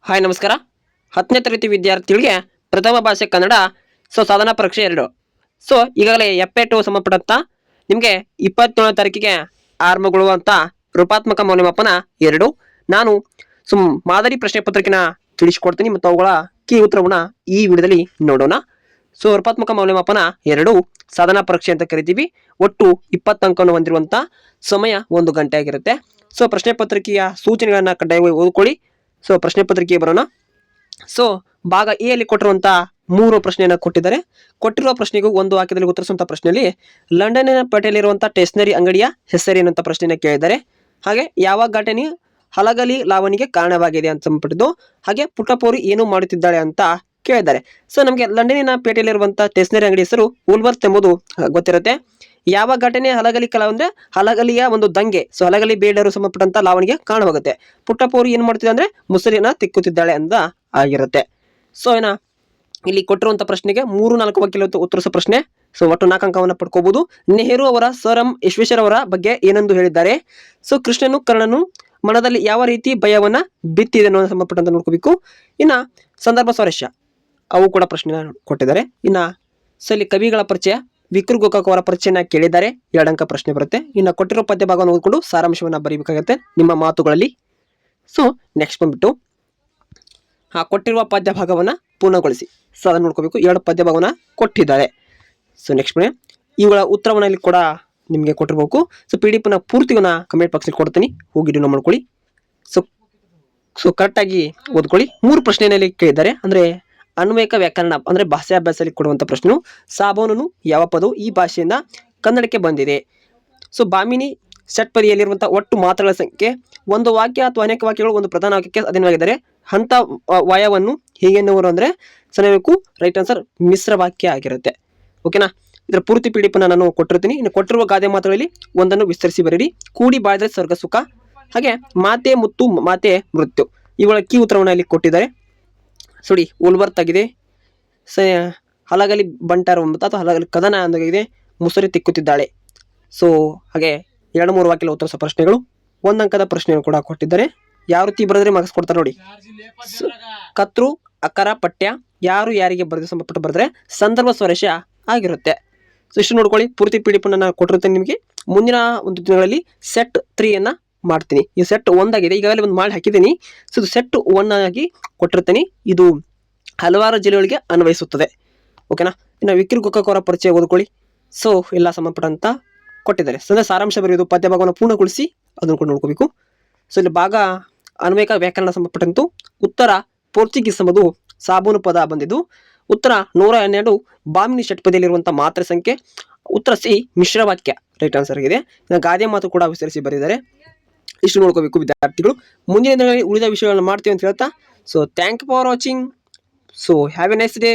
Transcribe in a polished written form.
Hi ನಮಸ್ಕಾರ. 10ನೇ ತರಗತಿ ವಿದ್ಯಾರ್ಥಿಗಳಿಗೆ ಪ್ರಥಮ ಭಾಷೆ ಕನ್ನಡ ಸಾಧನಾ ಪರೀಕ್ಷೆ 2. ಈಗಾಗಲೇ ಎಫ್2 ಸಂಬಂಧಪಟ್ಟಂತ ನಿಮಗೆ 27ನೇ ತಾರೀಕಿಗೆ ಆರಂಭಗೊಳ್ಳುವಂತ ರೂಪಾತ್ಮಕ ಮೌಲ್ಯಮಾಪನ 2 ನಾನು ಮಾದರಿ ಪ್ರಶ್ನೆ ಪತ್ರಿಕೆನ ತಿಳಿಸಿಕೊಡ್ತೀನಿ ಮತ್ತು ಅವುಗಳ ಕೀ ಉತ್ತರವನ್ನ ಈ ವಿಡಿಯೋದಲ್ಲಿ ನೋಡೋಣ. ರೂಪಾತ್ಮಕ ಮೌಲ್ಯಮಾಪನ 2 ಸಾಧನಾ ಪರೀಕ್ಷೆ ಅಂತ ಕರಿತೀವಿ. ಒಟ್ಟು 20 ಅಂಕವನ್ನು ಹೊಂದಿರುವಂತ ಸಮಯ 1 ಗಂಟೆ ಆಗಿರುತ್ತೆ. ಪ್ರಶ್ನೆ ಪತ್ರಿಕೆಯ ಸೂಚನೆಗಳನ್ನ ಕಡ್ಡಾಯವಾಗಿ ಓದ್ಕೊಳ್ಳಿ. ಪ್ರಶ್ನೆ ಪತ್ರಿಕೆ ಬರೋಣ. ಭಾಗ ಎ ಅಲ್ಲಿ ಕೊಟ್ಟಿರುವಂತ 3 ಪ್ರಶ್ನೆಯನ್ನು ಕೊಟ್ಟಿದ್ದಾರೆ. ಕೊಟ್ಟಿರುವ ಪ್ರಶ್ನೆಗೂ ಒಂದು ವಾಕ್ಯದಲ್ಲಿ ಉತ್ತರಿಸುವಂತ ಪ್ರಶ್ನೆಯಲ್ಲಿ ಲಂಡನ್ನಿನ ಪೇಟೆಯಲ್ಲಿರುವಂತಹ ಸ್ಟೇಷನರಿ ಅಂಗಡಿಯ ಹೆಸರೇನು ಅಂತ ಪ್ರಶ್ನೆಯನ್ನು ಕೇಳಿದ್ದಾರೆ. ಹಾಗೆ ಯಾವ ಘಟನೆ ಹಲಗಲಿ ಲಾವಣಿಗೆ ಕಾರಣವಾಗಿದೆ ಅಂತ ಸಂಬಂಧಪಟ್ಟಿದ್ದು, ಹಾಗೆ ಪುಟ್ಟಪೋರಿ ಏನು ಮಾಡುತ್ತಿದ್ದಾಳೆ ಅಂತ ಕೇಳಿದ್ದಾರೆ. ನಮಗೆ ಲಂಡನ್ನಿನ ಪೇಟೆಯಲ್ಲಿರುವಂತಹ ಸ್ಟೇಷನರಿ ಅಂಗಡಿ ಹೆಸರು ವುಲ್ವರ್ತ್ ಎಂಬುದು ಗೊತ್ತಿರುತ್ತೆ. ಯಾವ ಘಟನೆ ಹಲಗಲಿ ಕಲಾ ಅಂದ್ರೆ ಹಲಗಲಿಯ ಒಂದು ದಂಗೆ, ಹಲಗಲಿ ಬೇಡರು ಸಂಬಂಧಪಟ್ಟಂತ ಲಾವಣಿಗೆ ಕಾರಣವಾಗುತ್ತೆ. ಪುಟ್ಟಪೋರಿ ಏನ್ ಮಾಡ್ತಿದೆ ಅಂದ್ರೆ ಮುಸರಿನ ತಿಕ್ಕುತ್ತಿದ್ದಾಳೆ ಅಂತ ಆಗಿರುತ್ತೆ. ಇಲ್ಲಿ ಕೊಟ್ಟಿರುವಂತ ಪ್ರಶ್ನೆಗೆ 3-4 ವಾಕ್ಯ ಉತ್ತರಿಸೋ ಪ್ರಶ್ನೆ. ಒಟ್ಟು 4 ಅಂಕವನ್ನು ಪಡ್ಕೋಬಹುದು. ನೆಹರು ಅವರ ಸರ್ ಎಂ ವಿಶ್ವೇಶ್ವರಯ್ಯ ಅವರ ಬಗ್ಗೆ ಏನೆಂದು ಹೇಳಿದ್ದಾರೆ. ಕೃಷ್ಣನು ಕರ್ಣನು ಮನದಲ್ಲಿ ಯಾವ ರೀತಿ ಭಯವನ್ನ ಬಿತ್ತಿದೆ ಅನ್ನೋದು ಸಂಬಂಧಪಟ್ಟಂತ ನೋಡ್ಕೋಬೇಕು. ಇನ್ನ ಸಂದರ್ಭ ಸ್ವಾರಸ್ಯ ಅವು ಕೂಡ ಪ್ರಶ್ನೆ ಕೊಟ್ಟಿದ್ದಾರೆ. ಇನ್ನ ಇಲ್ಲಿ ಕವಿಗಳ ಪರಿಚಯ ವಿಕ್ರು ಗೋಕಾಕ್ ಅವರ ಪರಿಚಯನ ಕೇಳಿದ್ದಾರೆ. 2 ಅಂಕ ಪ್ರಶ್ನೆ ಬರುತ್ತೆ. ಇನ್ನು ಕೊಟ್ಟಿರೋ ಪದ್ಯ ಭಾಗವನ್ನು ಓದ್ಕೊಂಡು ಸಾರಾಂಶವನ್ನ ಬರೀಬೇಕಾಗುತ್ತೆ ನಿಮ್ಮ ಮಾತುಗಳಲ್ಲಿ. ನೆಕ್ಸ್ಟ್ ಬಂದ್ಬಿಟ್ಟು ಕೊಟ್ಟಿರುವ ಪದ್ಯ ಭಾಗವನ್ನ ಪೂರ್ಣಗೊಳಿಸಿ. ಅದನ್ನ ನೋಡ್ಕೋಬೇಕು. 2 ಪದ್ಯ ಭಾಗವನ್ನ ಕೊಟ್ಟಿದ್ದಾರೆ. ನೆಕ್ಸ್ಟ್ ಇವುಗಳ ಉತ್ತರವನ್ನ ಇಲ್ಲಿ ಕೂಡ ನಿಮಗೆ ಕೊಟ್ಟಿರ್ಬೇಕು. PDF ನ ಪೂರ್ತಿವನ್ನ ಕಮೆಂಟ್ ಬಾಕ್ಸ್ ಕೊಡ್ತೀನಿ, ಹೋಗಿ ಡೌನ್ಲೋಡ್ ಮಾಡ್ಕೊಳ್ಳಿ. ಕರೆಕ್ಟ್ ಆಗಿ ಓದ್ಕೊಳ್ಳಿ. 3 ಪ್ರಶ್ನೆಯಲ್ಲಿ ಕೇಳಿದ್ದಾರೆ. ಅಂದ್ರೆ ಅನ್ವಯಿಕ ವ್ಯಾಕರಣ ಅಂದ್ರೆ ಭಾಷಾಭ್ಯಾಸದಲ್ಲಿ ಕೊಡುವಂತ ಪ್ರಶ್ನೆ. ಸಾಬೂನು ಯಾವ ಪದವು ಈ ಭಾಷೆಯಿಂದ ಕನ್ನಡಕ್ಕೆ ಬಂದಿದೆ. ಬಾಮಿನಿ ಷಟ್ಪದಿಯಲ್ಲಿರುವಂತಹ ಒಟ್ಟು ಮಾತ್ರೆಗಳ ಸಂಖ್ಯೆ. ಒಂದು ವಾಕ್ಯ ಅಥವಾ ಅನೇಕ ವಾಕ್ಯಗಳು ಒಂದು ಪ್ರಧಾನ ವಾಕ್ಯಕ್ಕೆ ಅಧೀನವಾಗಿದ್ದಾರೆ. ಹಂತ ವಯವನ್ನು ಹೀಗೆನ್ನುವರು ಅಂದ್ರೆ ಸರಿಬೇಕು. ರೈಟ್ ಆನ್ಸರ್ ಮಿಶ್ರ ವಾಕ್ಯ ಆಗಿರುತ್ತೆ. ಓಕೆನಾ. ಇದರ ಪೂರ್ತಿ PDF ನಾನು ಕೊಟ್ಟಿರ್ತೀನಿ. ಇನ್ನು ಕೊಟ್ಟಿರುವ ಗಾದೆ ಮಾತುಗಳಲ್ಲಿ ಒಂದನ್ನು ವಿಸ್ತರಿಸಿ ಬರೀರಿ. ಕೂಡಿ ಬಾಳಿದ್ರೆ ಸ್ವರ್ಗ ಸುಖ, ಹಾಗೆ ಮಾತೆ ಮುತ್ತು ಮಾತೆ ಮೃತ್ಯು, ಇವುಗಳ ಕೀ ಉತ್ತರವನ್ನು ಇಲ್ಲಿ ಕೊಟ್ಟಿದ್ದಾರೆ. ವುಲ್ವರ್ತ್ ಆಗಿದೆ. ಹಲಗಲಿ ಬಂಟಾರ ಅಥವಾ ಹಲಗಲಿ ಕದನ ಅಂದಾಗಿದೆ. ಮುಸರಿ ತಿಕ್ಕುತ್ತಿದ್ದಾಳೆ. ಹಾಗೆ 2-3 ವಾಕ್ಯ ಉತ್ತರಿಸೋ ಪ್ರಶ್ನೆಗಳು. 1 ಅಂಕದ ಪ್ರಶ್ನೆಯನ್ನು ಕೂಡ ಕೊಟ್ಟಿದ್ದಾರೆ. ಯಾವ ರೀತಿ ಬರೆದ್ರೆ ಮಾರ್ಕ್ಸ್ ಕೊಡ್ತಾರೆ ನೋಡಿ. ಕತ್ರು ಅಕರ ಪಠ್ಯ ಯಾರು ಯಾರಿಗೆ ಬರೆದು ಸಂಬಂಧಪಟ್ಟ ಬರೆದ್ರೆ ಸಂದರ್ಭ ಸ್ವಾರಸ್ಯ ಆಗಿರುತ್ತೆ. ಇಷ್ಟು ನೋಡ್ಕೊಳ್ಳಿ. ಪೂರ್ತಿ PDF ನಾನು ಕೊಟ್ಟಿರ್ತೇನೆ ನಿಮಗೆ. ಮುಂದಿನ ಒಂದು ದಿನಗಳಲ್ಲಿ ಸೆಟ್ 3 ಅನ್ನ ಮಾಡ್ತೀನಿ. ಈ ಸೆಟ್ 1 ಆಗಿದೆ, ಈಗಾಗಲೇ ಒಂದು ಮಾಡಿ ಹಾಕಿದ್ದೀನಿ. ಇದು ಸೆಟ್ 1 ಆಗಿ ಕೊಟ್ಟಿರ್ತೀನಿ. ಇದು ಹಲವಾರು ಜಿಲ್ಲೆಗಳಿಗೆ ಅನ್ವಯಿಸುತ್ತದೆ. ಓಕೆನಾ. ಇನ್ನು ವಿಕ್ರು ಗೋಕಾಕ್ ಅವರ ಪರಿಚಯ ಓದ್ಕೊಳ್ಳಿ. ಎಲ್ಲ ಸಂಬಂಧಪಟ್ಟಂತ ಕೊಟ್ಟಿದ್ದಾರೆ. ಸಾರಾಂಶ ಬರೆಯೋದು, ಪದ್ಯ ಭಾಗವನ್ನು ಪೂರ್ಣಗೊಳಿಸಿ ಅದನ್ನು ಕೂಡ ನೋಡ್ಕೋಬೇಕು. ಇಲ್ಲಿ ಭಾಗ ಅನ್ವಯಿಕ ವ್ಯಾಕರಣ ಸಂಬಂಧಪಟ್ಟಂತೂ ಉತ್ತರ ಪೋರ್ಚುಗೀಸ್ ಎಂಬುದು ಸಾಬೂನು ಪದ ಬಂದಿದ್ದು. ಉತ್ತರ 112 ಬಾಮಿನಿ ಷಟ್ಪದಿಯಲ್ಲಿರುವಂತಹ ಮಾತ್ರೆ ಸಂಖ್ಯೆ. ಉತ್ತರ ಸಿ ಮಿಶ್ರ ವಾಕ್ಯ ರೈಟ್ ಆನ್ಸರ್ ಆಗಿದೆ. ಗಾದೆ ಮಾತು ಕೂಡ ವಿಸ್ತರಿಸಿ ಬರೆದಿದ್ದಾರೆ. ಇಷ್ಟು ನೋಡ್ಕೋಬೇಕು ವಿದ್ಯಾರ್ಥಿಗಳು. ಮುಂದಿನ ದಿನಗಳಲ್ಲಿ ಉಳಿದ ವಿಷಯಗಳನ್ನು ಮಾಡ್ತೀವಿ ಅಂತ ಹೇಳ್ತಾ thank you for watching. Have a nice day.